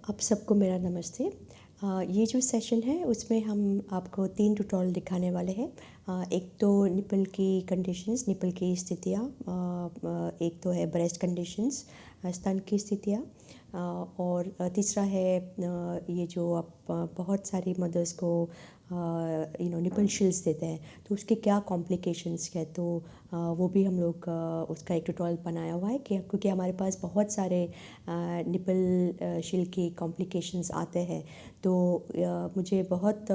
आप सबको मेरा नमस्ते। ये जो सेशन है उसमें हम आपको 3 ट्यूटोरियल दिखाने वाले हैं। एक तो निपल की कंडीशंस, निपल की स्थितियाँ, एक तो है ब्रेस्ट कंडीशंस, स्तन की स्थितियाँ, और तीसरा है ये जो आप बहुत सारी मदर्स को निपल शिल्स देते हैं तो उसके क्या कॉम्प्लिकेशंस है, तो वो भी हम लोग उसका एक ट्यूटोरियल बनाया हुआ है कि क्योंकि हमारे पास बहुत सारे निपल शिल की कॉम्प्लिकेशंस आते हैं। तो मुझे बहुत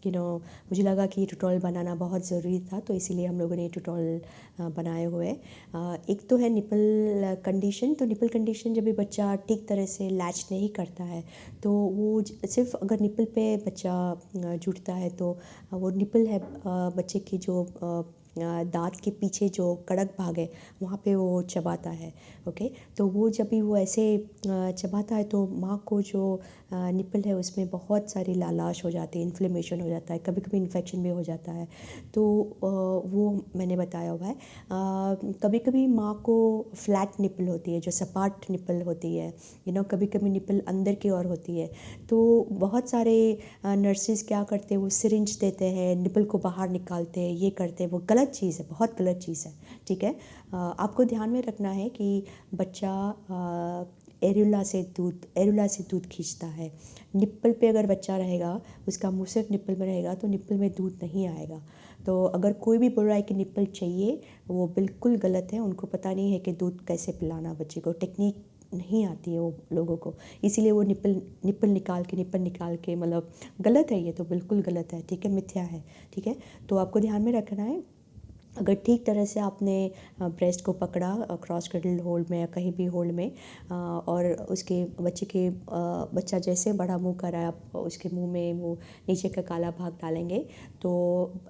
मुझे लगा कि ये ट्यूटोरियल बनाना बहुत ज़रूरी था, तो इसीलिए हम लोगों ने ये ट्यूटोरियल बनाए हुए हैं। एक तो है निपल कंडीशन। तो निपल कंडीशन जब भी बच्चा ठीक तरह से लैच नहीं करता है तो वो सिर्फ अगर निपल पे बच्चा जुड़ता है तो वो निपल है बच्चे की जो दांत के पीछे जो कड़क भाग है वहाँ पे वो चबाता है। ओके, तो वो जब भी वो ऐसे चबाता है तो माँ को जो निपल है उसमें बहुत सारी लालाश हो जाती है, इन्फ्लेमेशन हो जाता है, कभी कभी इन्फेक्शन भी हो जाता है। तो वो मैंने बताया हुआ है। कभी कभी माँ को फ्लैट निपल होती है, जो सपाट निपल होती है, कभी कभी निपल अंदर की ओर होती है। तो बहुत सारे नर्सेज क्या करते हैं, वो सिरिंज देते हैं, निपल को बाहर निकालते हैं, ये करते हैं। वो गलत चीज़ है, बहुत गलत चीज़ है। ठीक है, आपको ध्यान में रखना है कि बच्चा एरुला से दूध खींचता है। निप्पल पे अगर बच्चा रहेगा, उसका मुंह सिर्फ निप्पल में रहेगा तो निप्पल में दूध नहीं आएगा। तो अगर कोई भी बोल रहा है कि निप्पल चाहिए, वो बिल्कुल गलत है। उनको पता नहीं है कि दूध कैसे पिलाना बच्चे को, टेक्निक नहीं आती है वो लोगों को, इसीलिए वो निप्पल निकाल के मतलब गलत है। ये तो बिल्कुल गलत है, ठीक है, मिथ्या है। ठीक है, तो आपको ध्यान में रखना है। अगर ठीक तरह से आपने ब्रेस्ट को पकड़ा क्रॉस क्रडल होल्ड में या कहीं भी होल्ड में, और उसके बच्चा जैसे बड़ा मुंह कर रहा है, आप उसके मुंह में वो नीचे का काला भाग डालेंगे तो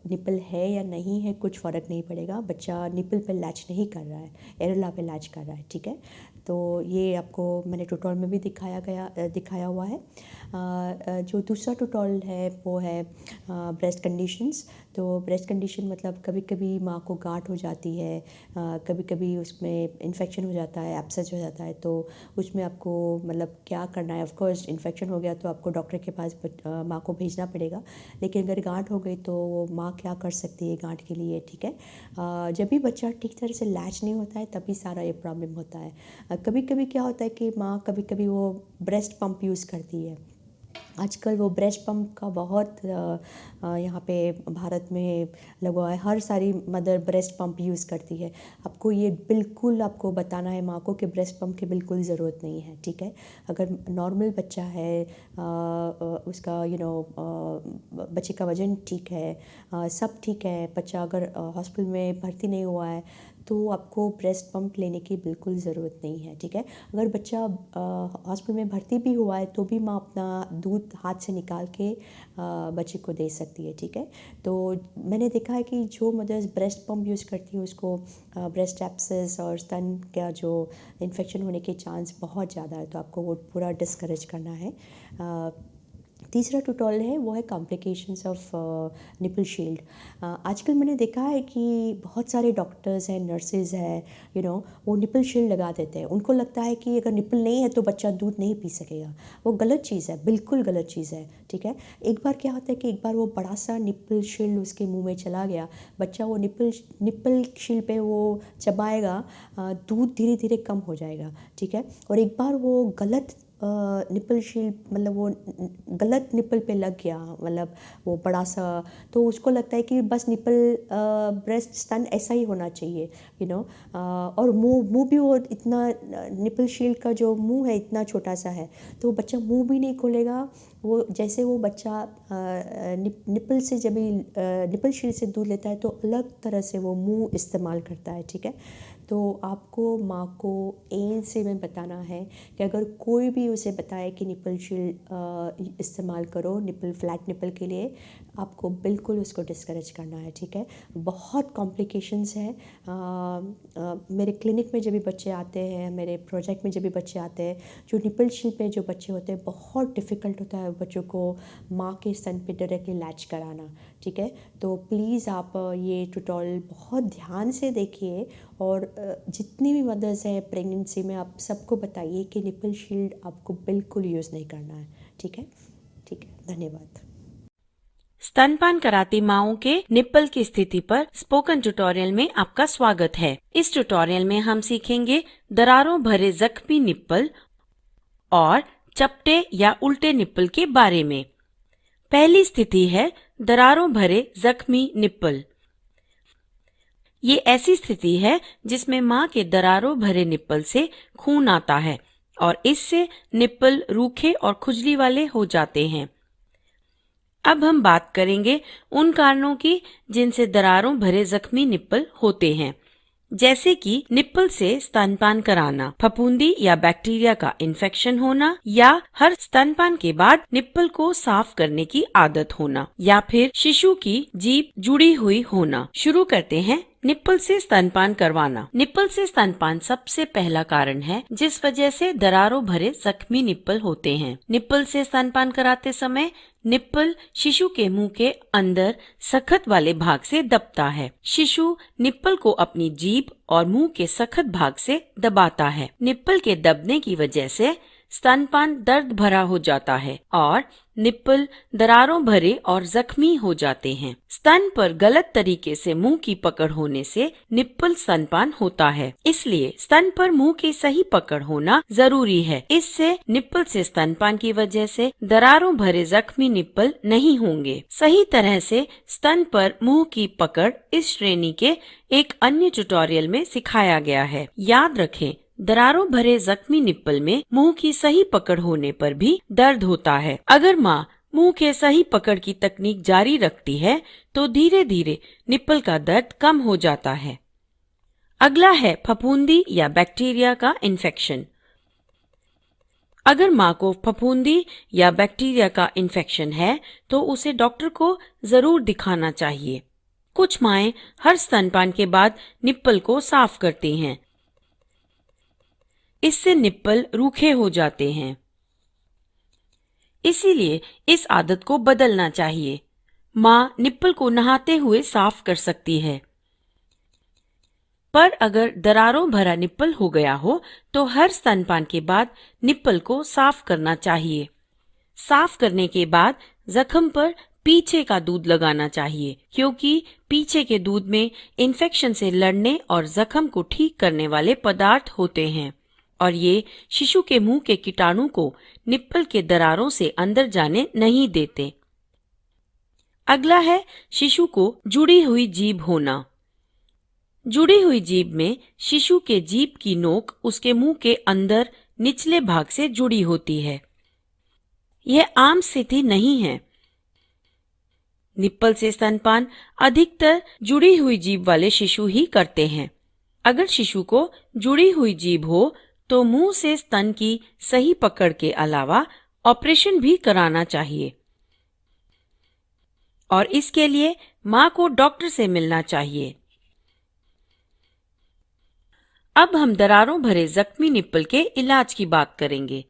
निपल है या नहीं है कुछ फ़र्क नहीं पड़ेगा। बच्चा निपल पे लैच नहीं कर रहा है, एरेला पे लैच कर रहा है। ठीक है, तो ये आपको मैंने ट्यूटोरियल में भी दिखाया हुआ है। जो दूसरा ट्यूटोरियल है वो है ब्रेस्ट कंडीशंस। तो ब्रेस्ट कंडीशन मतलब कभी कभी माँ को गांठ हो जाती है, कभी कभी उसमें इन्फेक्शन हो जाता है, एब्सेस हो जाता है। तो उसमें आपको मतलब क्या करना है, ऑफ कोर्स इन्फेक्शन हो गया तो आपको डॉक्टर के पास माँ को भेजना पड़ेगा। लेकिन अगर गांठ हो गई तो माँ क्या कर सकती है गांठ के लिए। ठीक है, जब भी बच्चा ठीक तरह से लैच नहीं होता है तभी सारा ये प्रॉब्लम होता है। कभी कभी क्या होता है कि माँ कभी कभी वो ब्रेस्ट पंप यूज़ करती है। आजकल वो ब्रेस्ट पंप का बहुत यहाँ पे भारत में लगा हुआ है। हर सारी मदर ब्रेस्ट पंप यूज़ करती है। आपको ये बिल्कुल आपको बताना है माँ को कि ब्रेस्ट पंप की बिल्कुल ज़रूरत नहीं है। ठीक है, अगर नॉर्मल बच्चा है, उसका बच्चे का वज़न ठीक है, सब ठीक है, बच्चा अगर हॉस्पिटल में भर्ती नहीं हुआ है तो आपको ब्रेस्ट पंप लेने की बिल्कुल ज़रूरत नहीं है। ठीक है, अगर बच्चा हॉस्पिटल में भर्ती भी हुआ है तो भी माँ अपना दूध हाथ से निकाल के बच्चे को दे सकती है। ठीक है, तो मैंने देखा है कि जो मदर्स ब्रेस्ट पंप यूज़ करती हैं उसको ब्रेस्ट एब्सेस और स्तन का जो इन्फेक्शन होने के चांस बहुत ज़्यादा है, तो आपको वो पूरा डिस्करेज करना है। तीसरा ट्यूटोरियल है वो है कॉम्प्लिकेशंस ऑफ निपल शील्ड। आजकल मैंने देखा है कि बहुत सारे डॉक्टर्स हैं, नर्सेज हैं, वो निपल शील्ड लगा देते हैं। उनको लगता है कि अगर निपल नहीं है तो बच्चा दूध नहीं पी सकेगा। वो गलत चीज़ है, बिल्कुल गलत चीज़ है। ठीक है, एक बार क्या होता है कि एक बार वो बड़ा सा निपल शील्ड उसके मुंह में चला गया, बच्चा वो निपल शील्ड पे वो चबाएगा, दूध धीरे धीरे कम हो जाएगा। ठीक है, और एक बार वो गलत निपल शील्ड मतलब वो गलत निपल पे लग गया, मतलब वो बड़ा सा, तो उसको लगता है कि बस निपल ब्रेस्ट स्तन ऐसा ही होना चाहिए। और मुंह भी वो इतना, निपल शील्ड का जो मुंह है इतना छोटा सा है तो बच्चा मुंह भी नहीं खोलेगा। वो जैसे वो बच्चा निपल से जब भी निपल शील्ड से दूध लेता है तो अलग तरह से वो मुंह इस्तेमाल करता है। ठीक है, तो आपको माँ को एन से में बताना है कि अगर कोई भी उसे बताए कि निपल शील्ड इस्तेमाल करो निपल फ्लैट निपल के लिए, आपको बिल्कुल उसको डिस्करेज करना है। ठीक है, बहुत कॉम्प्लिकेशंस है। मेरे क्लिनिक में जब भी बच्चे आते हैं, मेरे प्रोजेक्ट में जब भी बच्चे आते हैं, जो निपल शील्ड पे जो बच्चे होते हैं, बहुत डिफ़िकल्ट होता है बच्चों को माँ के स्तन पे डायरेक्टली लैच कराना। ठीक है। तो प्लीज़ आप ये ट्यूटोरियल बहुत ध्यान से देखिए और जितनी भी मदर्स हैं प्रेगनेंसी में आप सबको बताइए कि निपल शील्ड आपको बिल्कुल यूज़ नहीं करना है। ठीक है, ठीक है, धन्यवाद। स्तनपान कराती माओं के निप्पल की स्थिति पर स्पोकन ट्यूटोरियल में आपका स्वागत है। इस ट्यूटोरियल में हम सीखेंगे दरारों भरे जख्मी निप्पल और चपटे या उल्टे निप्पल के बारे में। पहली स्थिति है दरारों भरे जख्मी निप्पल। ये ऐसी स्थिति है जिसमें मां के दरारों भरे निप्पल से खून आता है और इससे निप्पल रूखे और खुजली वाले हो जाते हैं। अब हम बात करेंगे उन कारणों की जिनसे दरारों भरे जख्मी निप्पल होते हैं, जैसे कि निप्पल से स्तनपान कराना, फफूंदी या बैक्टीरिया का इन्फेक्शन होना, या हर स्तनपान के बाद निप्पल को साफ करने की आदत होना, या फिर शिशु की जीभ जुड़ी हुई होना। शुरू करते हैं निप्पल से स्तनपान करवाना। निप्पल से स्तनपान सबसे पहला कारण है जिस वजह से दरारों भरे जख्मी निप्पल होते हैं। निप्पल से स्तनपान कराते समय निप्पल शिशु के मुंह के अंदर सख्त वाले भाग से दबता है। शिशु निप्पल को अपनी जीभ और मुंह के सख्त भाग से दबाता है। निप्पल के दबने की वजह से स्तनपान दर्द भरा हो जाता है और निप्पल दरारों भरे और जख्मी हो जाते हैं। स्तन पर गलत तरीके से मुंह की पकड़ होने से निप्पल स्तनपान होता है, इसलिए स्तन पर मुंह की सही पकड़ होना जरूरी है। इससे निप्पल से स्तनपान की वजह से दरारों भरे जख्मी निप्पल नहीं होंगे। सही तरह से स्तन पर मुंह की पकड़ इस श्रेणी के एक अन्य ट्यूटोरियल में सिखाया गया है। याद रखें, दरारों भरे जख्मी निप्पल में मुंह की सही पकड़ होने पर भी दर्द होता है। अगर मां मुंह के सही पकड़ की तकनीक जारी रखती है तो धीरे धीरे निप्पल का दर्द कम हो जाता है। अगला है फफूंदी या बैक्टीरिया का इन्फेक्शन। अगर मां को फफूंदी या बैक्टीरिया का इन्फेक्शन है तो उसे डॉक्टर को जरूर दिखाना चाहिए। कुछ माएं हर स्तनपान के बाद निप्पल को साफ करती हैं, इससे निप्पल रूखे हो जाते हैं। इसीलिए इस आदत को बदलना चाहिए। मां निप्पल को नहाते हुए साफ कर सकती है, पर अगर दरारों भरा निप्पल हो गया हो तो हर स्तनपान के बाद निप्पल को साफ करना चाहिए। साफ करने के बाद जख्म पर पीछे का दूध लगाना चाहिए, क्योंकि पीछे के दूध में इन्फेक्शन से लड़ने और जख्म को ठीक करने वाले पदार्थ होते हैं और ये शिशु के मुंह के कीटाणु को निप्पल के दरारों से अंदर जाने नहीं देते। अगला है शिशु को जुड़ी हुई जीभ होना। जुड़ी हुई जीभ में शिशु के जीभ की नोक उसके मुंह के अंदर निचले भाग से जुड़ी होती है। यह आम स्थिति नहीं है। निप्पल से स्तनपान अधिकतर जुड़ी हुई जीभ वाले शिशु ही करते हैं। अगर शिशु को जुड़ी हुई जीभ हो तो मुंह से स्तन की सही पकड़ के अलावा ऑपरेशन भी कराना चाहिए और इसके लिए मां को डॉक्टर से मिलना चाहिए। अब हम दरारों भरे जख्मी निप्पल के इलाज की बात करेंगे।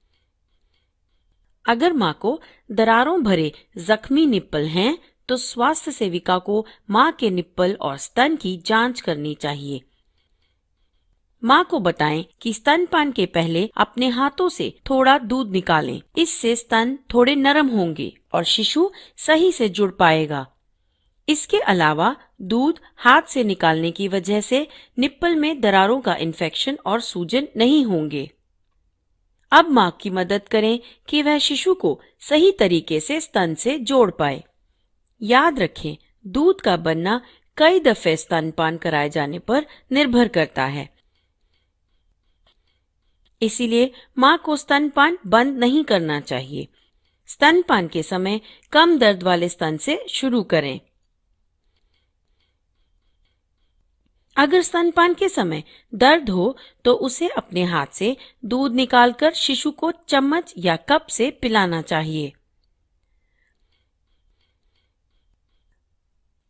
अगर मां को दरारों भरे जख्मी निप्पल हैं तो स्वास्थ्य सेविका को मां के निप्पल और स्तन की जांच करनी चाहिए। मां को बताएं कि स्तनपान के पहले अपने हाथों से थोड़ा दूध निकालें। इससे स्तन थोड़े नरम होंगे और शिशु सही से जुड़ पाएगा। इसके अलावा दूध हाथ से निकालने की वजह से निप्पल में दरारों का इन्फेक्शन और सूजन नहीं होंगे। अब मां की मदद करें कि वह शिशु को सही तरीके से स्तन से जोड़ पाए। याद रखें, दूध का बनना कई दफे स्तनपान कराए जाने पर निर्भर करता है, इसीलिए मां को स्तनपान बंद नहीं करना चाहिए। स्तनपान के समय कम दर्द वाले स्तन से शुरू करें। अगर स्तनपान के समय दर्द हो तो उसे अपने हाथ से दूध निकालकर शिशु को चम्मच या कप से पिलाना चाहिए।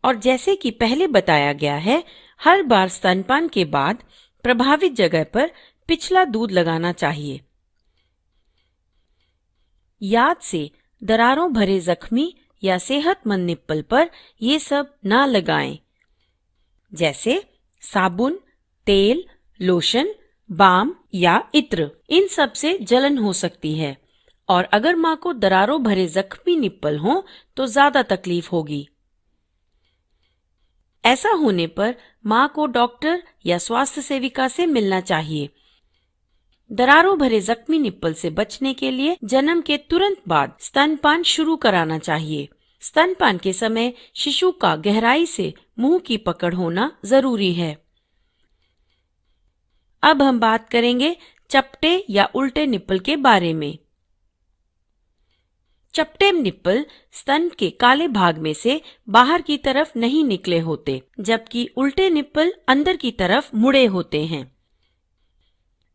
और जैसे कि पहले बताया गया है, हर बार स्तनपान के बाद प्रभावित जगह पर पिछला दूध लगाना चाहिए। याद से दरारों भरे जख्मी या सेहतमंद निप्पल पर ये सब ना लगाएं, जैसे साबुन, तेल, लोशन, बाम या इत्र। इन सब से जलन हो सकती है और अगर माँ को दरारों भरे जख्मी निप्पल हों तो ज्यादा तकलीफ होगी। ऐसा होने पर माँ को डॉक्टर या स्वास्थ्य सेविका से मिलना चाहिए। दरारों भरे जख्मी निप्पल से बचने के लिए जन्म के तुरंत बाद स्तनपान शुरू कराना चाहिए। स्तनपान के समय शिशु का गहराई से मुंह की पकड़ होना जरूरी है। अब हम बात करेंगे चपटे या उल्टे निप्पल के बारे में। चपटे निप्पल स्तन के काले भाग में से बाहर की तरफ नहीं निकले होते, जबकि उल्टे निप्पल अंदर की तरफ मुड़े होते हैं।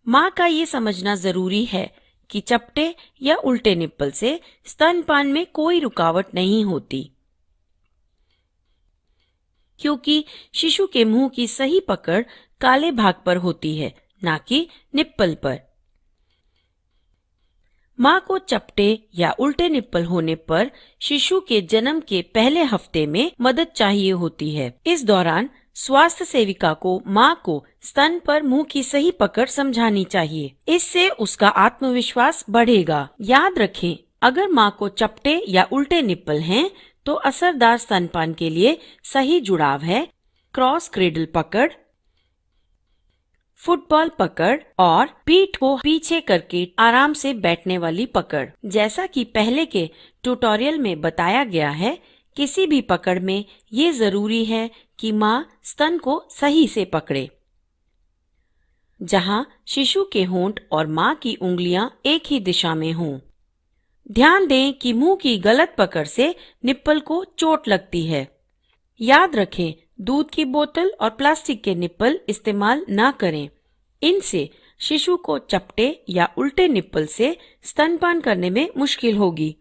माँ का ये समझना जरूरी है कि चपटे या उल्टे निप्पल से स्तनपान में कोई रुकावट नहीं होती, क्योंकि शिशु के मुंह की सही पकड़ काले भाग पर होती है, ना कि निप्पल पर। माँ को चपटे या उल्टे निप्पल होने पर शिशु के जन्म के पहले हफ्ते में मदद चाहिए होती है। इस दौरान स्वास्थ्य सेविका को माँ को स्तन पर मुंह की सही पकड़ समझानी चाहिए। इससे उसका आत्मविश्वास बढ़ेगा। याद रखें, अगर माँ को चपटे या उल्टे निप्पल हैं, तो असरदार स्तनपान के लिए सही जुड़ाव है क्रॉस क्रेडल पकड़, फुटबॉल पकड़ और पीठ को पीछे करके आराम से बैठने वाली पकड़। जैसा कि पहले के ट्यूटोरियल में बताया गया है, किसी भी पकड़ में ये जरूरी है कि माँ स्तन को सही से पकड़े, जहाँ शिशु के होंठ और माँ की उंगलियां एक ही दिशा में हों। ध्यान दें कि मुंह की गलत पकड़ से निप्पल को चोट लगती है। याद रखें, दूध की बोतल और प्लास्टिक के निप्पल इस्तेमाल ना करें। इनसे शिशु को चपटे या उल्टे निप्पल से स्तनपान करने में मुश्किल होगी।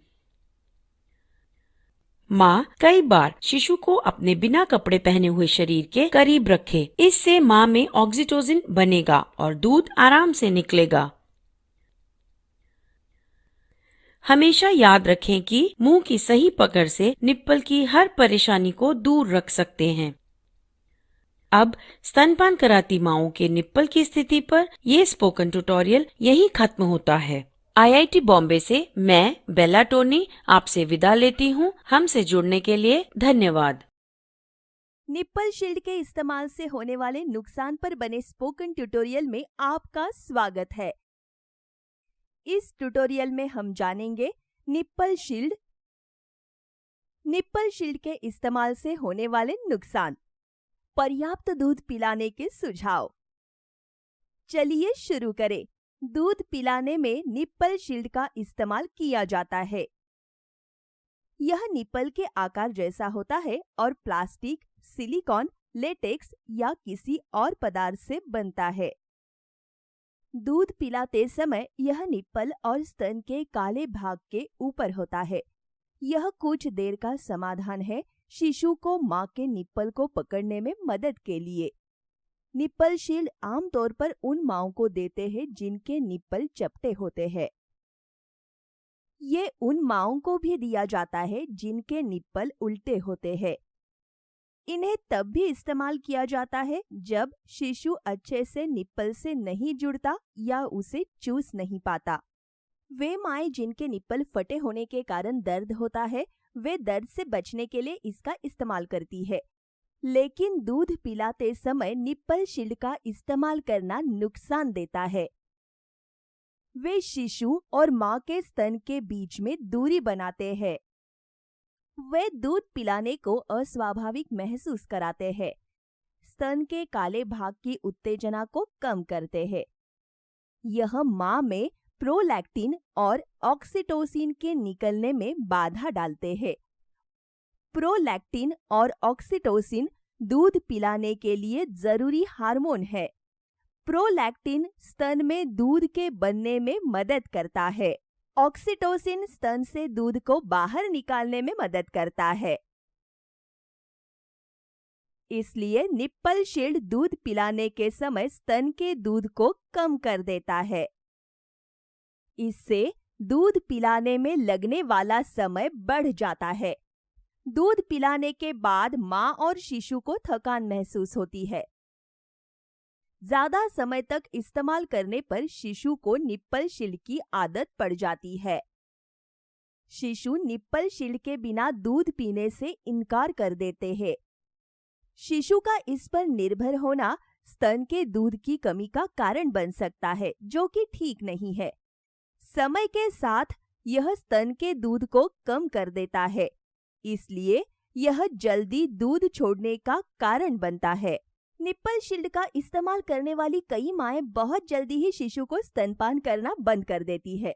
माँ कई बार शिशु को अपने बिना कपड़े पहने हुए शरीर के करीब रखे। इससे माँ में ऑक्सीटोसिन बनेगा और दूध आराम से निकलेगा। हमेशा याद रखें कि मुंह की सही पकड़ से निप्पल की हर परेशानी को दूर रख सकते हैं। अब स्तनपान कराती माँओं के निप्पल की स्थिति पर ये स्पोकन ट्यूटोरियल यहीं खत्म होता है। IIT बॉम्बे से मैं बेला टोनी आपसे विदा लेती हूँ। हमसे जुड़ने के लिए धन्यवाद। निप्पल शील्ड के इस्तेमाल से होने वाले नुकसान पर बने स्पोकन ट्यूटोरियल में आपका स्वागत है। इस ट्यूटोरियल में हम जानेंगे निप्पल शील्ड के इस्तेमाल से होने वाले नुकसान, पर्याप्त दूध पिलाने के सुझाव। चलिए शुरू करें। दूध पिलाने में निप्पल शील्ड का इस्तेमाल किया जाता है। यह निप्पल के आकार जैसा होता है और प्लास्टिक, सिलिकॉन, लेटेक्स या किसी और पदार्थ से बनता है। दूध पिलाते समय यह निप्पल और स्तन के काले भाग के ऊपर होता है। यह कुछ देर का समाधान है शिशु को माँ के निप्पल को पकड़ने में मदद के लिए। निप्पल शील्ड आमतौर पर उन माँओं को देते हैं जिनके निप्पल चपटे होते हैं। ये उन माँओं को भी दिया जाता है जिनके निप्पल उल्टे होते हैं। इन्हें तब भी इस्तेमाल किया जाता है जब शिशु अच्छे से निप्पल से नहीं जुड़ता या उसे चूस नहीं पाता। वे माएँ जिनके निप्पल फटे होने के कारण दर्द होता है, वे दर्द से बचने के लिए इसका इस्तेमाल करती है। लेकिन दूध पिलाते समय निप्पल शील्ड का इस्तेमाल करना नुकसान देता है। वे शिशु और माँ के स्तन के बीच में दूरी बनाते हैं। वे दूध पिलाने को अस्वाभाविक महसूस कराते हैं। स्तन के काले भाग की उत्तेजना को कम करते हैं। यह माँ में प्रोलैक्टिन और ऑक्सीटोसिन के निकलने में बाधा डालते हैं। प्रोलैक्टिन और ऑक्सीटोसिन दूध पिलाने के लिए जरूरी हार्मोन है। प्रोलैक्टिन स्तन में दूध के बनने में मदद करता है। ऑक्सीटोसिन स्तन से दूध को बाहर निकालने में मदद करता है। इसलिए निप्पल शील्ड दूध पिलाने के समय स्तन के दूध को कम कर देता है। इससे दूध पिलाने में लगने वाला समय बढ़ जाता है दूध पिलाने के बाद माँ और शिशु को थकान महसूस होती है। ज्यादा समय तक इस्तेमाल करने पर शिशु को निप्पल शील्ड की आदत पड़ जाती है। शिशु निप्पल शील्ड के बिना दूध पीने से इनकार कर देते हैं। शिशु का इस पर निर्भर होना स्तन के दूध की कमी का कारण बन सकता है, जो कि ठीक नहीं है। समय के साथ यह स्तन के दूध को कम कर देता है, इसलिए यह जल्दी दूध छोड़ने का कारण बनता है। निप्पल शील्ड का इस्तेमाल करने वाली कई माएं बहुत जल्दी ही शिशु को स्तनपान करना बंद कर देती है।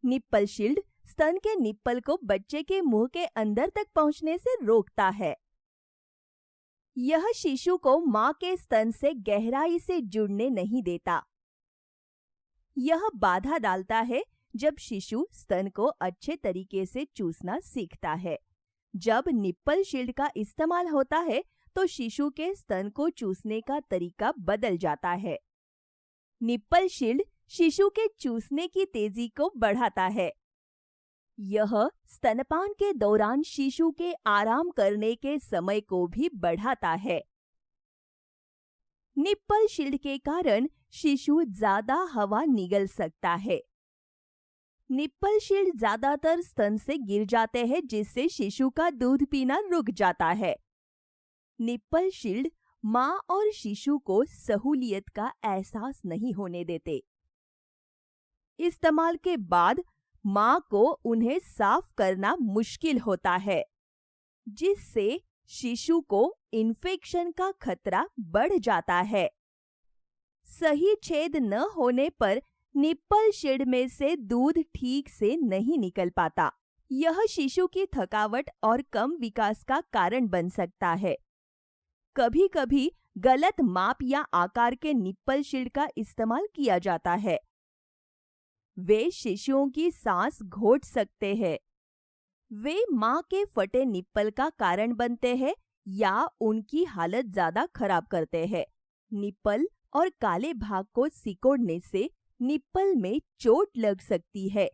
निप्पल शील्ड स्तन के निप्पल को बच्चे के मुंह के अंदर तक पहुंचने से रोकता है। यह शिशु को मां के स्तन से गहराई से जुड़ने नहीं देता। यह बाधा डालता है जब शिशु स्तन को अच्छे तरीके से चूसना सीखता है। जब निप्पल शील्ड का इस्तेमाल होता है तो शिशु के स्तन को चूसने का तरीका बदल जाता है। निप्पल शील्ड शिशु के चूसने की तेजी को बढ़ाता है। यह स्तनपान के दौरान शिशु के आराम करने के समय को भी बढ़ाता है। निप्पल शील्ड के कारण शिशु ज्यादा हवा निगल सकता है। निप्पल शील्ड ज्यादातर स्तन से गिर जाते हैं, जिससे शिशु का दूध पीना रुक जाता है। निप्पल शील्ड मां और शिशु को सहूलियत का एहसास नहीं होने देते। इस्तेमाल के बाद मां को उन्हें साफ करना मुश्किल होता है, जिससे शिशु को इन्फेक्शन का खतरा बढ़ जाता है। सही छेद न होने पर निप्पल शील्ड में से दूध ठीक से नहीं निकल पाता। यह शिशु की थकावट और कम विकास का कारण बन सकता है। कभी कभी गलत माप या आकार के निप्पल शील्ड का इस्तेमाल किया जाता है। वे शिशुओं की सांस घोट सकते हैं। वे मां के फटे निप्पल का कारण बनते हैं या उनकी हालत ज्यादा खराब करते हैं। निप्पल और काले भाग को सिकोड़ने से निप्पल में चोट लग सकती है।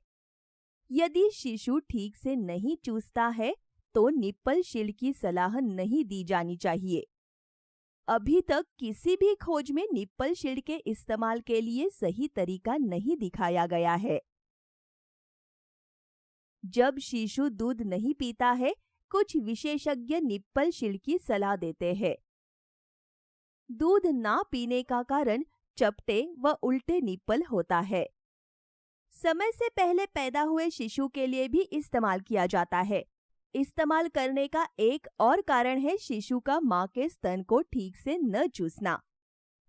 यदि शिशु ठीक से नहीं चूसता है तो निप्पल शील्ड की सलाह नहीं दी जानी चाहिए। अभी तक किसी भी खोज में निप्पल शील्ड के इस्तेमाल के लिए सही तरीका नहीं दिखाया गया है। जब शिशु दूध नहीं पीता है, कुछ विशेषज्ञ निप्पल शील्ड की सलाह देते हैं। दूध ना पीने का कारण चपटे व उल्टे निप्पल होता है। समय से पहले पैदा हुए शिशु के लिए भी इस्तेमाल किया जाता है। इस्तेमाल करने का एक और कारण है शिशु का मां के स्तन को ठीक से न चूसना।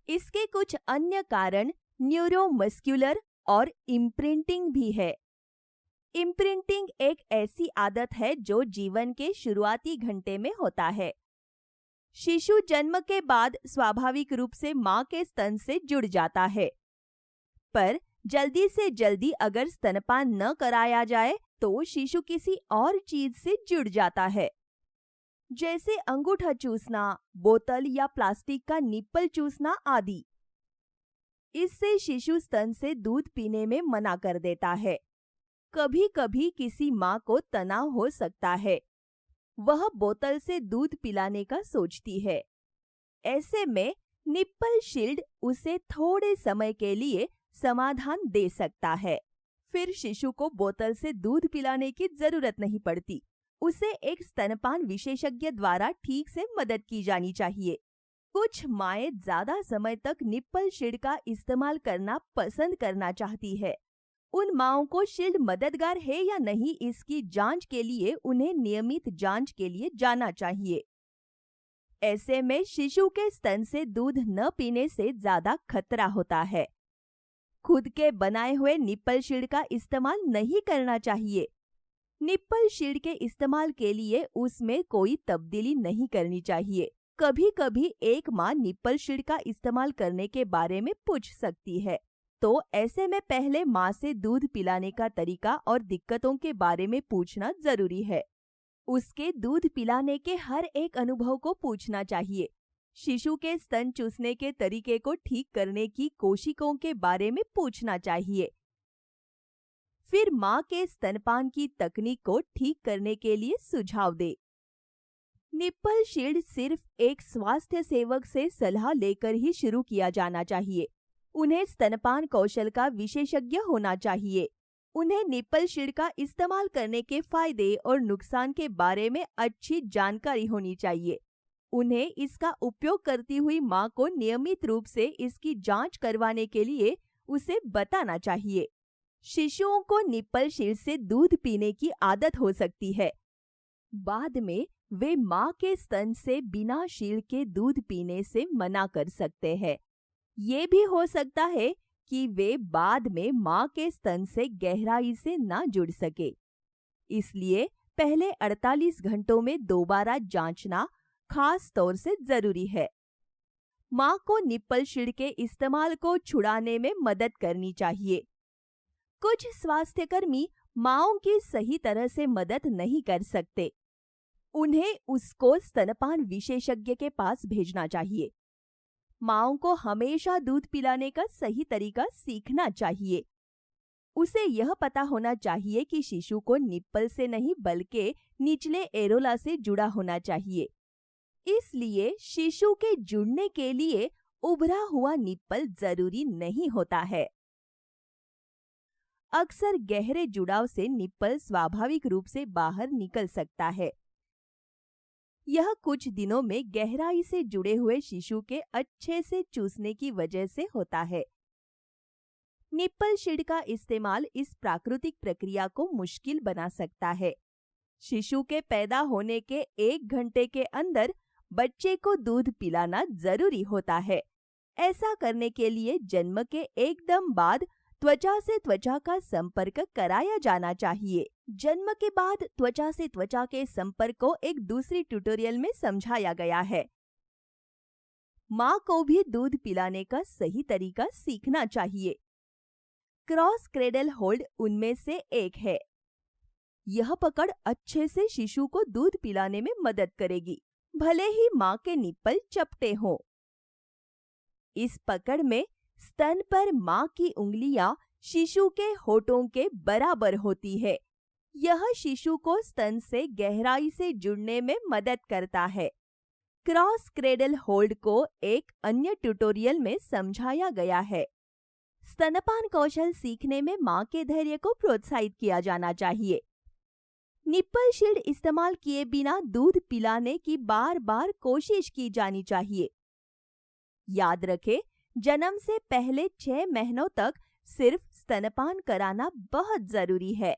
इसके कुछ अन्य कारण न्यूरोमस्कुलर और इम्प्रिंटिंग भी है। इम्प्रिंटिंग एक ऐसी आदत है जो जीवन के शुरुआती घंटे में होता है। शिशु जन्म के बाद स्वाभाविक रूप से मां के स्तन से जुड़ जाता है, पर जल्दी से जल्दी अगर स्तनपान न कराया जाए तो शिशु किसी और चीज से जुड़ जाता है, जैसे अंगूठा चूसना, बोतल या प्लास्टिक का निप्पल चूसना आदि। इससे शिशु स्तन से दूध पीने में मना कर देता है। कभी कभी किसी मां को तनाव हो सकता है, वह बोतल से दूध पिलाने का सोचती है। ऐसे में निप्पल शील्ड उसे थोड़े समय के लिए समाधान दे सकता है। फिर शिशु को बोतल से दूध पिलाने की जरूरत नहीं पड़ती। उसे एक स्तनपान विशेषज्ञ द्वारा ठीक से मदद की जानी चाहिए। कुछ माएं ज्यादा समय तक निप्पल शील्ड का इस्तेमाल करना पसंद करना चाहती है। उन माओं को शील्ड मददगार है या नहीं, इसकी जांच के लिए उन्हें नियमित जांच के लिए जाना चाहिए। ऐसे में शिशु के स्तन से दूध न पीने से ज्यादा खतरा होता है। खुद के बनाए हुए निप्पल शील्ड का इस्तेमाल नहीं करना चाहिए। निप्पल शील्ड के इस्तेमाल के लिए उसमें कोई तब्दीली नहीं करनी चाहिए। कभी कभी एक माँ निप्पल शील्ड का इस्तेमाल करने के बारे में पूछ सकती है, तो ऐसे में पहले माँ से दूध पिलाने का तरीका और दिक्कतों के बारे में पूछना जरूरी है। उसके दूध पिलाने के हर एक अनुभव को पूछना चाहिए। शिशु के स्तन चूसने के तरीके को ठीक करने की कोशिकाओं के बारे में पूछना चाहिए। फिर माँ के स्तनपान की तकनीक को ठीक करने के लिए सुझाव दे। निप्पल शील्ड सिर्फ एक स्वास्थ्य सेवक से सलाह लेकर ही शुरू किया जाना चाहिए। उन्हें स्तनपान कौशल का विशेषज्ञ होना चाहिए। उन्हें निप्पल शील्ड का इस्तेमाल करने के फायदे और नुकसान के बारे में अच्छी जानकारी होनी चाहिए। उन्हें इसका उपयोग करती हुई मां को नियमित रूप से इसकी जांच करवाने के लिए उसे बताना चाहिए। शिशुओं को निप्पल शील्ड से दूध पीने की आदत हो सकती है। बाद में वे मां के स्तन से बिना शील्ड के दूध पीने से मना कर सकते हैं। ये भी हो सकता है कि वे बाद में मां के स्तन से गहराई से ना जुड़ सके। इसलिए पहले 48 घंटों में दोबारा जांचना खास तौर से जरूरी है। मां को निप्पल शील्ड के इस्तेमाल को छुड़ाने में मदद करनी चाहिए। कुछ स्वास्थ्यकर्मी मांओं की सही तरह से मदद नहीं कर सकते। उन्हें उसको स्तनपान विशेषज्ञ के पास भेजना चाहिए। मांओं को हमेशा दूध पिलाने का सही तरीका सीखना चाहिए। उसे यह पता होना चाहिए कि शिशु को निप्पल से नहीं बल्कि निचले एरोला से जुड़ा होना चाहिए। इसलिए शिशु के जुड़ने के लिए उभरा हुआ निप्पल जरूरी नहीं होता है। अक्सर गहरे जुड़ाव से निप्पल स्वाभाविक रूप से बाहर निकल सकता है। यह कुछ दिनों में गहराई से जुड़े हुए शिशु के अच्छे से चूसने की वजह से होता है। निप्पल शील्ड का इस्तेमाल इस प्राकृतिक प्रक्रिया को मुश्किल बना सकता है। शिशु के पैदा होने के 1 घंटे के अंदर बच्चे को दूध पिलाना जरूरी होता है। ऐसा करने के लिए जन्म के एकदम बाद त्वचा से त्वचा का संपर्क कराया जाना चाहिए। जन्म के बाद त्वचा से त्वचा के संपर्क को एक दूसरी ट्यूटोरियल में समझाया गया है। मां को भी दूध पिलाने का सही तरीका सीखना चाहिए। क्रॉस क्रेडल होल्ड उनमें से एक है। यह पकड़ अच्छे से शिशु को दूध पिलाने में मदद करेगी, भले ही मां के निप्पल चपटे हों। इस पकड़ में स्तन पर मां की उंगलियां शिशु के होठों के बराबर होती है। यह शिशु को स्तन से गहराई से जुड़ने में मदद करता है। क्रॉस क्रेडल होल्ड को एक अन्य ट्यूटोरियल में समझाया गया है। स्तनपान कौशल सीखने में मां के धैर्य को प्रोत्साहित किया जाना चाहिए। निप्पल शील्ड इस्तेमाल किए बिना दूध पिलाने की बार बार कोशिश की जानी चाहिए। याद रखें, जन्म से पहले 6 महीनों तक सिर्फ स्तनपान कराना बहुत जरूरी है।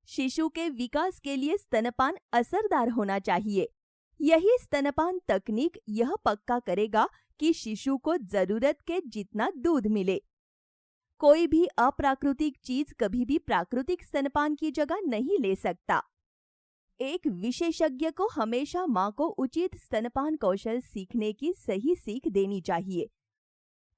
शिशु के विकास के लिए स्तनपान असरदार होना चाहिए। यही स्तनपान तकनीक यह पक्का करेगा कि शिशु को जरूरत के जितना दूध मिले। कोई भी अप्राकृतिक चीज कभी भी प्राकृतिक स्तनपान की जगह नहीं ले सकता। एक विशेषज्ञ को हमेशा मां को उचित स्तनपान कौशल सीखने की सही सीख देनी चाहिए।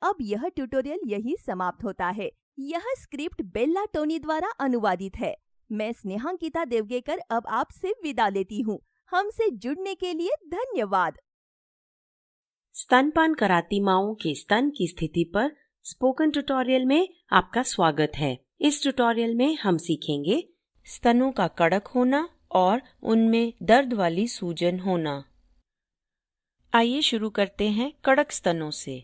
अब यह ट्यूटोरियल यही समाप्त होता है। यह स्क्रिप्ट बेल्ला टोनी द्वारा अनुवादित है। मैं स्नेहांकिता देवगेकर अब आपसे विदा लेती हूँ। हमसे जुड़ने के लिए धन्यवाद। स्तनपान कराती माओं के स्तन की स्थिति पर स्पोकन ट्यूटोरियल में आपका स्वागत है। इस ट्यूटोरियल में हम सीखेंगे स्तनों का कड़क होना और उनमें दर्द वाली सूजन होना। आइए शुरू करते हैं कड़क स्तनों से।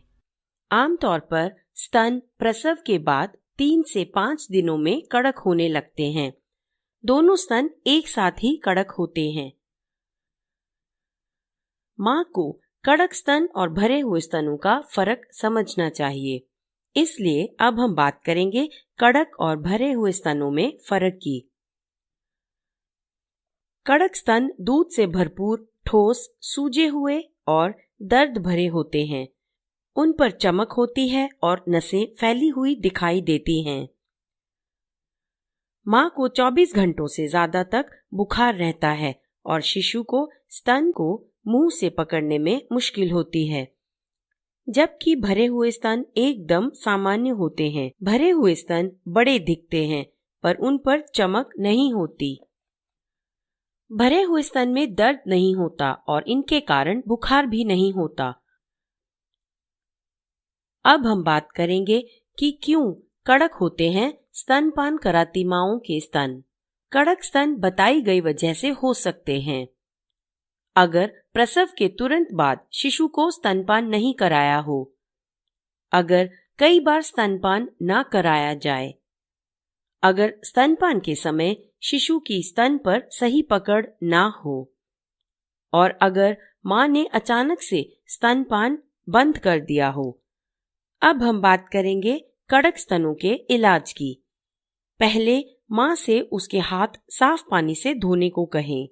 आमतौर पर स्तन प्रसव के बाद 3 से 5 दिनों में कड़क होने लगते हैं। दोनों स्तन एक साथ ही कड़क होते हैं। मां को कड़क स्तन और भरे हुए स्तनों का फर्क समझना चाहिए। इसलिए अब हम बात करेंगे कड़क और भरे हुए स्तनों में फर्क की। कड़क स्तन दूध से भरपूर, ठोस, सूजे हुए और दर्द भरे होते हैं। उन पर चमक होती है और नसें फैली हुई दिखाई देती हैं। मां को 24 घंटों से ज्यादा तक बुखार रहता है और शिशु को स्तन को मुंह से पकड़ने में मुश्किल होती है, जबकि भरे हुए स्तन एकदम सामान्य होते हैं। भरे हुए स्तन बड़े दिखते हैं पर उन पर चमक नहीं होती। भरे हुए स्तन में दर्द नहीं होता और इनके कारण बुखार भी नहीं होता। अब हम बात करेंगे कि क्यों कड़क होते हैं स्तनपान कराती माओं के स्तन। कड़क स्तन बताई गई वजह से हो सकते हैं। अगर प्रसव के तुरंत बाद शिशु को स्तनपान नहीं कराया हो, अगर कई बार स्तनपान ना कराया जाए, अगर स्तनपान के समय शिशु की स्तन पर सही पकड़ ना हो, और अगर मां ने अचानक से स्तनपान बंद कर दिया हो। अब हम बात करेंगे कड़क स्तनों के इलाज की। पहले मां से उसके हाथ साफ पानी से धोने को कहें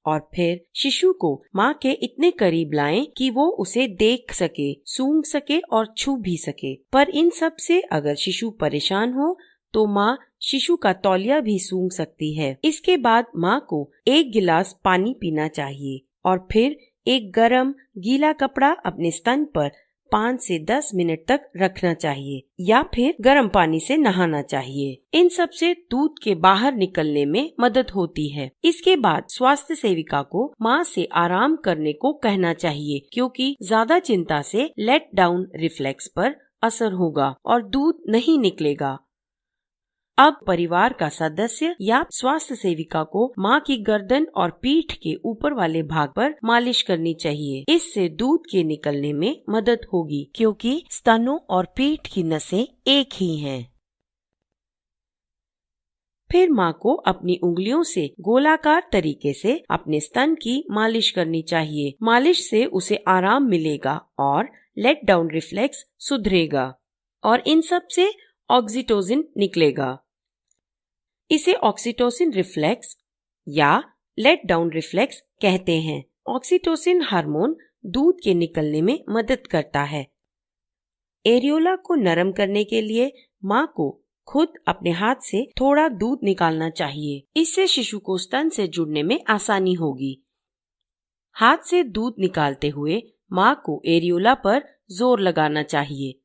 और फिर शिशु को मां के इतने करीब लाएं कि वो उसे देख सके, सूंघ सके और छू भी सके। पर इन सब से अगर शिशु परेशान हो तो मां शिशु का तौलिया भी सूंघ सकती है। इसके बाद मां को 1 गिलास पानी पीना चाहिए और फिर एक गरम गीला कपड़ा अपने स्तन पर 5 से 10 मिनट तक रखना चाहिए या फिर गर्म पानी से नहाना चाहिए। इन सब से दूध के बाहर निकलने में मदद होती है। इसके बाद स्वास्थ्य सेविका को मां से आराम करने को कहना चाहिए, क्योंकि ज्यादा चिंता से लेट डाउन रिफ्लेक्स पर असर होगा और दूध नहीं निकलेगा। अब परिवार का सदस्य या स्वास्थ्य सेविका को मां की गर्दन और पीठ के ऊपर वाले भाग पर मालिश करनी चाहिए। इससे दूध के निकलने में मदद होगी, क्योंकि स्तनों और पीठ की नसें एक ही हैं। फिर मां को अपनी उंगलियों से गोलाकार तरीके से अपने स्तन की मालिश करनी चाहिए। मालिश से उसे आराम मिलेगा और लेट डाउन रिफ्लेक्स सुधरेगा और इन सब से ऑक्सीटोसिन निकलेगा। इसे ऑक्सीटोसिन रिफ्लेक्स या लेट डाउन रिफ्लेक्स कहते हैं। ऑक्सीटोसिन हार्मोन दूध के निकलने में मदद करता है। एरियोला को नरम करने के लिए मां को खुद अपने हाथ से थोड़ा दूध निकालना चाहिए। इससे शिशु को स्तन से जुड़ने में आसानी होगी। हाथ से दूध निकालते हुए मां को एरियोला पर जोर लगाना चाहिए।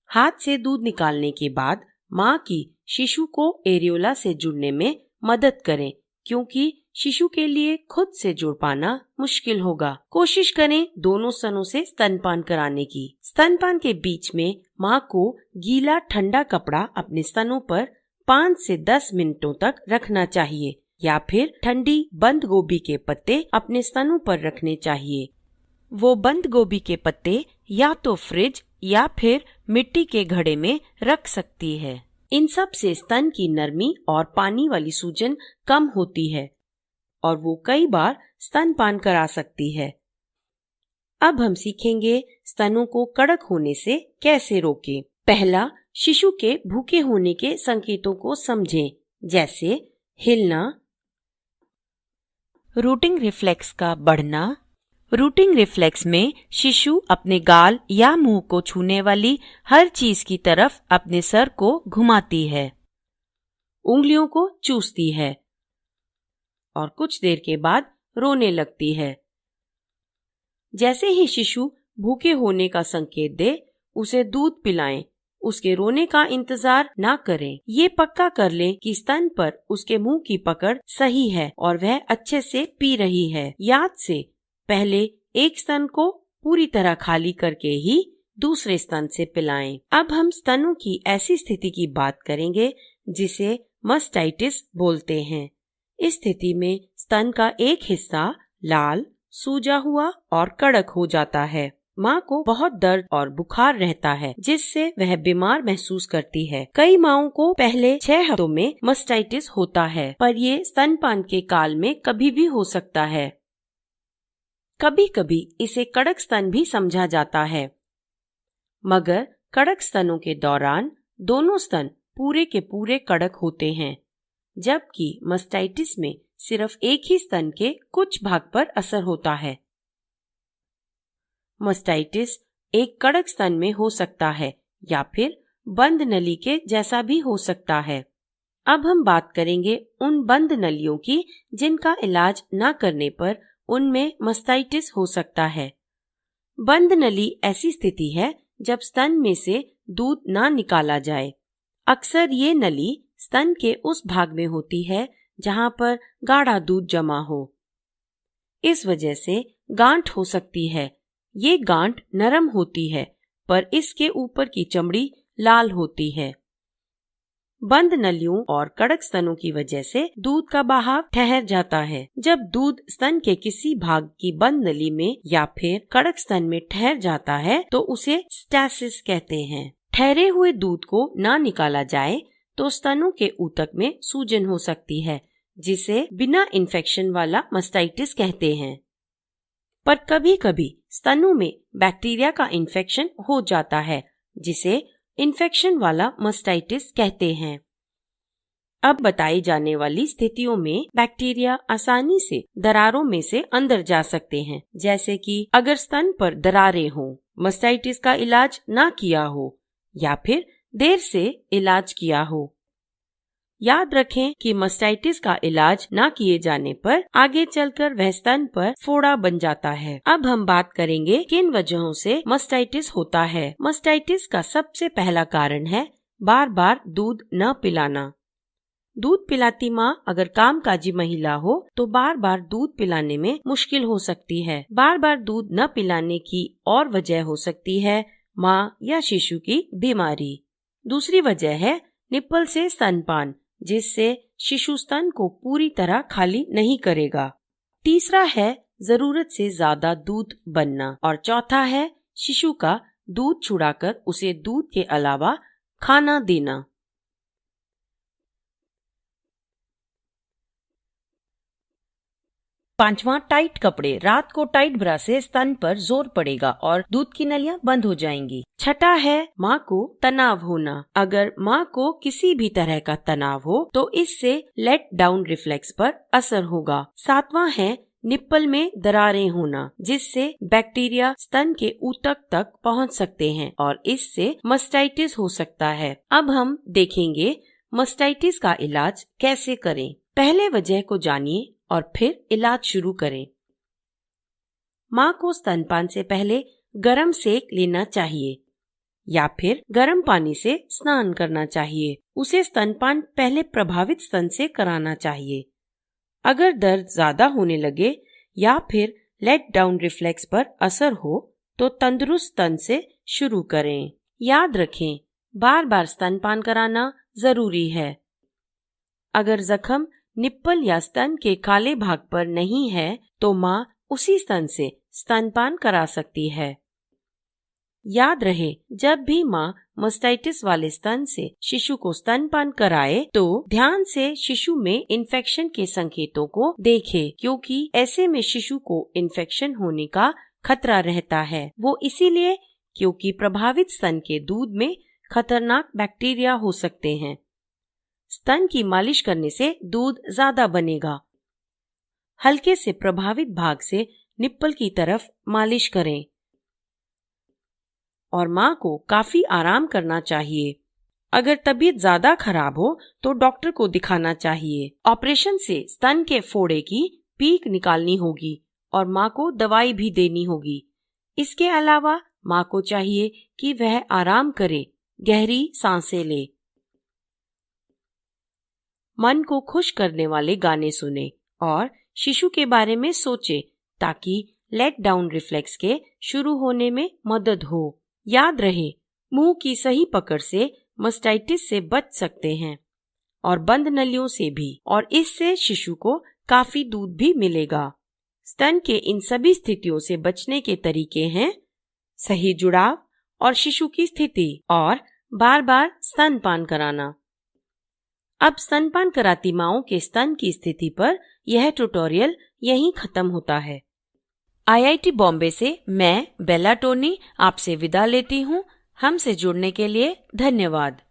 हाथ से दूध निकालने के बाद मां की शिशु को एरियोला से जुड़ने में मदद करें, क्योंकि शिशु के लिए खुद से जुड़ पाना मुश्किल होगा। कोशिश करें दोनों स्तनों से स्तनपान कराने की। स्तनपान के बीच में मां को गीला ठंडा कपड़ा अपने स्तनों पर 5 से 10 मिनटों तक रखना चाहिए या फिर ठंडी बंद गोभी के पत्ते अपने स्तनों पर रखने चाहिए। वो बंद गोभी के पत्ते या तो फ्रिज या फिर मिट्टी के घड़े में रख सकती है। इन सब से स्तन की नरमी और पानी वाली सूजन कम होती है और वो कई बार स्तनपान करा सकती है। अब हम सीखेंगे स्तनों को कड़क होने से कैसे रोकें। पहला, शिशु के भूखे होने के संकेतों को समझें, जैसे हिलना, रूटिंग रिफ्लेक्स का बढ़ना। रूटिंग रिफ्लेक्स में शिशु अपने गाल या मुंह को छूने वाली हर चीज की तरफ अपने सर को घुमाती है, उंगलियों को चूसती है और कुछ देर के बाद रोने लगती है। जैसे ही शिशु भूखे होने का संकेत दे, उसे दूध पिलाएं। उसके रोने का इंतजार ना करें। ये पक्का कर लें कि स्तन पर उसके मुंह की पकड़ सही है और वह अच्छे से पी रही है। याद से पहले एक स्तन को पूरी तरह खाली करके ही दूसरे स्तन से पिलाएं। अब हम स्तनों की ऐसी स्थिति की बात करेंगे जिसे मस्टाइटिस बोलते हैं। इस स्थिति में स्तन का एक हिस्सा लाल, सूजा हुआ और कड़क हो जाता है। माँ को बहुत दर्द और बुखार रहता है, जिससे वह बीमार महसूस करती है। कई माँओं को पहले 6 हफ्तों में मस्टाइटिस होता है, पर ये स्तनपान के काल में कभी भी हो सकता है। कभी कभी इसे कड़क स्तन भी समझा जाता है, मगर कड़क स्तनों के दौरान दोनों स्तन पूरे के पूरे कड़क होते हैं, जबकि मस्टाइटिस में सिर्फ एक ही स्तन के कुछ भाग पर असर होता है। मस्टाइटिस एक कड़क स्तन में हो सकता है या फिर बंद नली के जैसा भी हो सकता है। अब हम बात करेंगे उन बंद नलियों की जिनका इलाज न करने पर उनमें मस्टाइटिस हो सकता है। बंद नली ऐसी स्थिति है जब स्तन में से दूध ना निकाला जाए। अक्सर ये नली स्तन के उस भाग में होती है जहां पर गाढ़ा दूध जमा हो। इस वजह से गांठ हो सकती है। ये गांठ नरम होती है, पर इसके ऊपर की चमड़ी लाल होती है। बंद नलियों और कड़क स्तनों की वजह से दूध का बहाव ठहर जाता है। जब दूध स्तन के किसी भाग की बंद नली में या फिर कड़क स्तन में ठहर जाता है तो उसे स्टैसिस कहते हैं। ठहरे हुए दूध को ना निकाला जाए तो स्तनों के ऊतक में सूजन हो सकती है, जिसे बिना इन्फेक्शन वाला मास्टाइटिस कहते हैं। पर कभी कभी स्तनों में बैक्टीरिया का इन्फेक्शन हो जाता है, जिसे इन्फेक्शन वाला मास्टाइटिस कहते हैं। अब बताई जाने वाली स्थितियों में बैक्टीरिया आसानी से दरारों में से अंदर जा सकते हैं, जैसे कि अगर स्तन पर दरारें हों, मास्टाइटिस का इलाज ना किया हो या फिर देर से इलाज किया हो। याद रखें कि मास्टाइटिस का इलाज ना किए जाने पर आगे चलकर वह स्तन पर फोड़ा बन जाता है। अब हम बात करेंगे किन वजहों से मास्टाइटिस होता है। मास्टाइटिस का सबसे पहला कारण है बार बार दूध न पिलाना। दूध पिलाती माँ अगर कामकाजी महिला हो तो बार बार दूध पिलाने में मुश्किल हो सकती है। बार बार दूध न पिलाने की और वजह हो सकती है माँ या शिशु की बीमारी। दूसरी वजह है निप्पल से स्तनपान, जिससे शिशु स्तन को पूरी तरह खाली नहीं करेगा। तीसरा है जरूरत से ज्यादा दूध बनना और चौथा है शिशु का दूध छुड़ाकर उसे दूध के अलावा खाना देना। पांचवा, टाइट कपड़े। रात को टाइट ब्रा से स्तन पर जोर पड़ेगा और दूध की नलियां बंद हो जाएंगी। छठा है माँ को तनाव होना। अगर माँ को किसी भी तरह का तनाव हो तो इससे लेट डाउन रिफ्लेक्स पर असर होगा। सातवां है निप्पल में दरारें होना, जिससे बैक्टीरिया स्तन के ऊतक तक पहुँच सकते हैं और इससे मास्टाइटिस हो सकता है। अब हम देखेंगे मास्टाइटिस का इलाज कैसे करें। पहले वजह को जानिए और फिर इलाज शुरू करें। माँ को स्तनपान से पहले गर्म सेक लेना चाहिए या फिर गर्म पानी से स्नान करना चाहिए। उसे स्तनपान पहले प्रभावित स्तन से कराना चाहिए। अगर दर्द ज्यादा होने लगे या फिर लेट डाउन रिफ्लेक्स पर असर हो तो तंदुरुस्त स्तन से शुरू करें। याद रखें, बार बार स्तनपान कराना जरूरी है। अगर जख्म निप्पल या स्तन के काले भाग पर नहीं है तो माँ उसी स्तन से स्तनपान करा सकती है। याद रहे, जब भी माँ मास्टाइटिस वाले स्तन से शिशु को स्तनपान कराए तो ध्यान से शिशु में इन्फेक्शन के संकेतों को देखे, क्योंकि ऐसे में शिशु को इन्फेक्शन होने का खतरा रहता है। वो इसीलिए क्योंकि प्रभावित स्तन के दूध में खतरनाक बैक्टीरिया हो सकते हैं। स्तन की मालिश करने से दूध ज्यादा बनेगा। हल्के से प्रभावित भाग से निप्पल की तरफ मालिश करें और माँ को काफी आराम करना चाहिए। अगर तबीयत ज्यादा खराब हो तो डॉक्टर को दिखाना चाहिए। ऑपरेशन से स्तन के फोड़े की पीक निकालनी होगी और माँ को दवाई भी देनी होगी। इसके अलावा माँ को चाहिए कि वह आराम करे, गहरी सांसें ले, मन को खुश करने वाले गाने सुने और शिशु के बारे में सोचे ताकि लेट डाउन रिफ्लेक्स के शुरू होने में मदद हो। याद रहे, मुंह की सही पकड़ से मास्टाइटिस से बच सकते हैं और बंद नलियों से भी, और इससे शिशु को काफी दूध भी मिलेगा। स्तन के इन सभी स्थितियों से बचने के तरीके हैं सही जुड़ाव और शिशु की स्थिति और बार बार स्तनपान कराना। अब स्तनपान कराती माँओं के स्तन की स्थिति पर यह ट्यूटोरियल यहीं खत्म होता है। IIT बॉम्बे से मैं बेला टोनी आपसे विदा लेती हूँ। हमसे जुड़ने के लिए धन्यवाद।